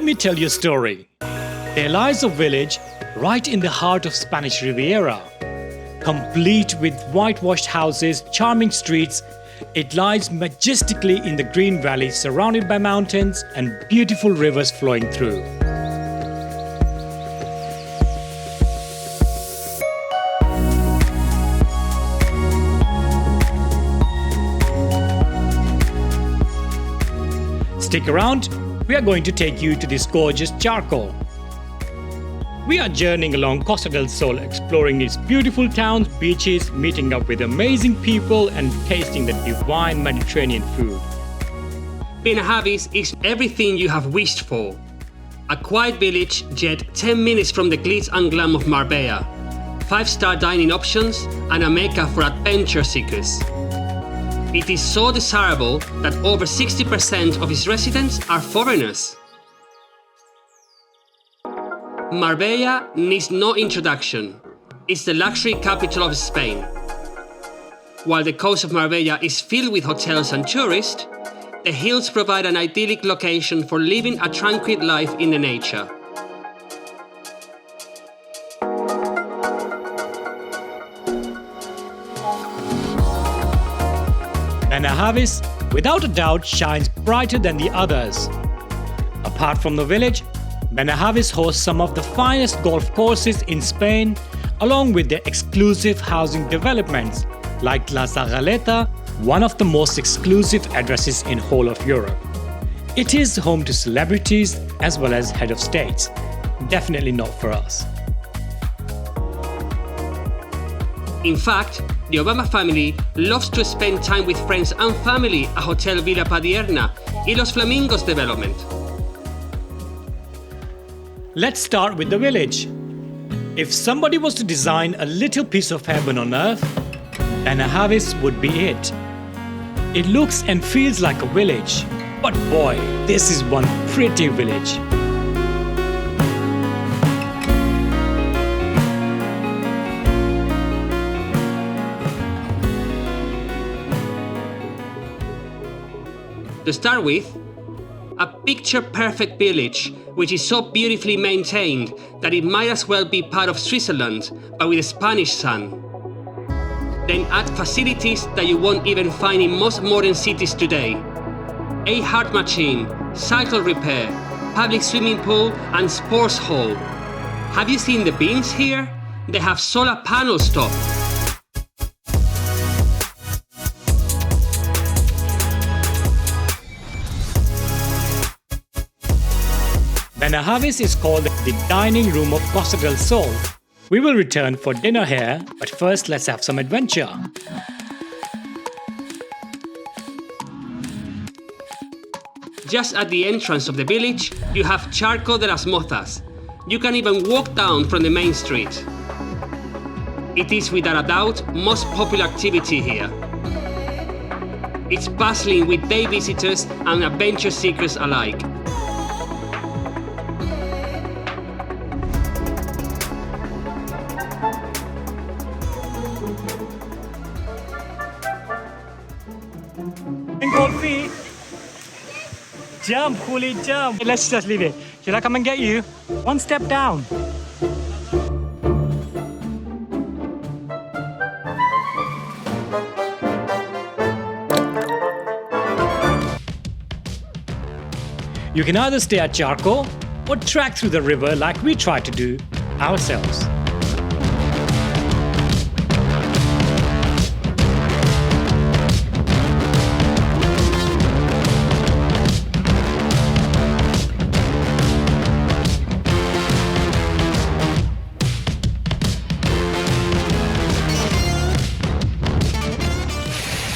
Let me tell you a story. There lies a village right in the heart of Spanish Riviera. Complete with whitewashed houses, charming streets, it lies majestically in the green valley surrounded by mountains and beautiful rivers flowing through. Stick around, we are going to take you to this gorgeous Charco. We are journeying along Costa del Sol, exploring these beautiful towns, beaches, meeting up with amazing people and tasting the divine Mediterranean food. Benahavis is everything you have wished for. A quiet village, yet 10 minutes from the glitz and glam of Marbella, 5-star dining options and a mecca for adventure seekers. It is so desirable that over 60% of its residents are foreigners. Marbella needs no introduction. It's the luxury capital of Spain. While the coast of Marbella is filled with hotels and tourists, the hills provide an idyllic location for living a tranquil life in the nature. Benahavis, without a doubt, shines brighter than the others. Apart from the village, Benahavis hosts some of the finest golf courses in Spain, along with their exclusive housing developments like La Zagaleta, one of the most exclusive addresses in whole of Europe. It is home to celebrities as well as head of states. Definitely not for us. In fact, the Obama family loves to spend time with friends and family at Hotel Villa Padierna in Los Flamingos development. Let's start with the village. If somebody was to design a little piece of heaven on earth, Benahavis would be it. It looks and feels like a village, but boy, this is one pretty village. To start with, a picture-perfect village which is so beautifully maintained that it might as well be part of Switzerland, but with a Spanish sun. Then add facilities that you won't even find in most modern cities today. A heart machine, cycle repair, public swimming pool and sports hall. Have you seen the beams here? They have solar panels top. Benahavis is called the dining room of Costa del Sol. We will return for dinner here, but first let's have some adventure. Just at the entrance of the village, you have Charco de las Mozas. You can even walk down from the main street. It is without a doubt most popular activity here. It's bustling with day visitors and adventure seekers alike. Cold feet. Jump, Juli, jump. Let's just leave it. Shall I come and get you? One step down. You can either stay at Charco or trek through the river like we try to do ourselves.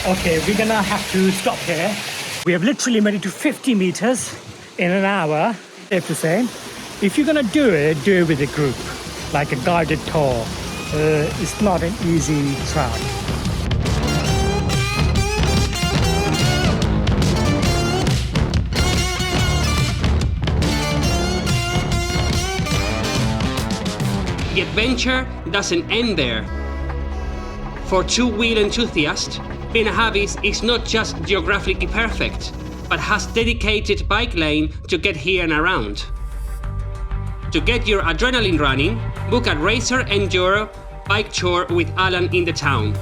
Okay, we're gonna have to stop here. We have literally made it to 50 meters in an hour, safe to say. If you're gonna do it with a group, like a guided tour. It's not an easy track. The adventure doesn't end there. For two-wheel enthusiasts, Benahavis is not just geographically perfect, but has dedicated bike lane to get here and around. To get your adrenaline running, book a Racer Enduro bike tour with Alan in the town.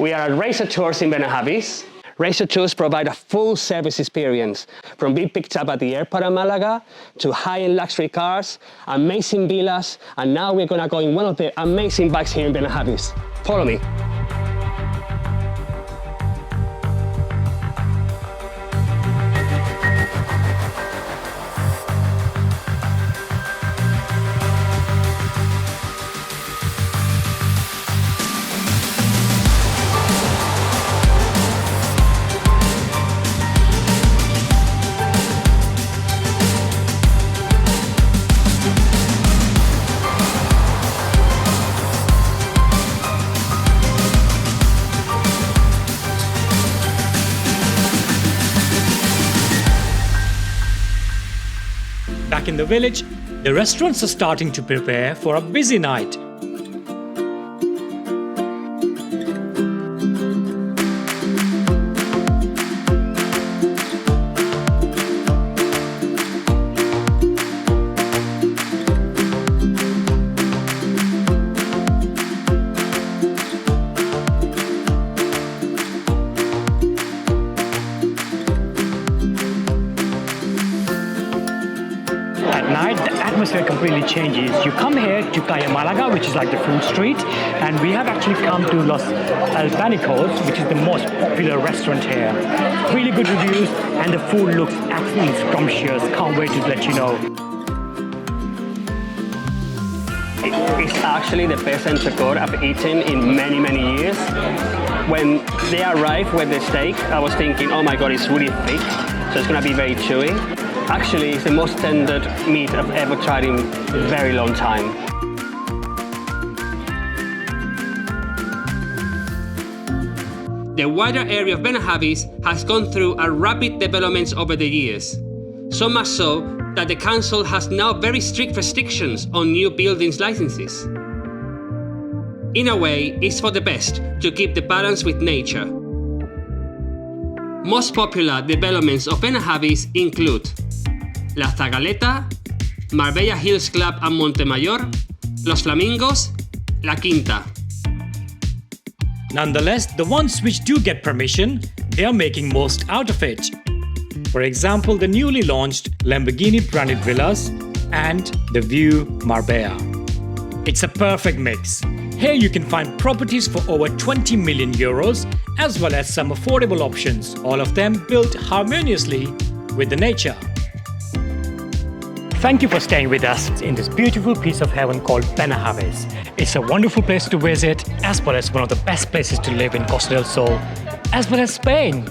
We are at Racer Tours in Benahavis. Racer Tours provide a full service experience, from being picked up at the airport in Malaga to high-end luxury cars, amazing villas, and now we're gonna go in one of the amazing bikes here in Benahavis. Follow me. Back in the village, the restaurants are starting to prepare for a busy night. At night, the atmosphere completely changes. You come here to Malaga, which is like the food street, and we have actually come to Los Albanicos, which is the most popular restaurant here. Really good reviews, and the food looks absolutely scrumptious. Can't wait to let you know. It's actually the best entrecote I've eaten in many years. When they arrived with the steak, I was thinking, oh my god, it's really thick, so it's gonna be very chewy. Actually, it's the most tender meat I've ever tried in a very long time. The wider area of Benahavis has gone through a rapid development over the years. So much so that the council has now very strict restrictions on new buildings licenses. In a way, it's for the best to keep the balance with nature. Most popular developments of Benahavis include La Zagaleta, Marbella Hills Club and Montemayor, Los Flamingos, La Quinta. Nonetheless, the ones which do get permission, they are making most out of it. For example, the newly launched Lamborghini branded villas and the View Marbella. It's a perfect mix. Here you can find properties for over 20 million euros, as well as some affordable options, all of them built harmoniously with the nature. Thank you for staying with us in this beautiful piece of heaven called Benahavis. It's a wonderful place to visit, as well as one of the best places to live in Costa del Sol, as well as Spain.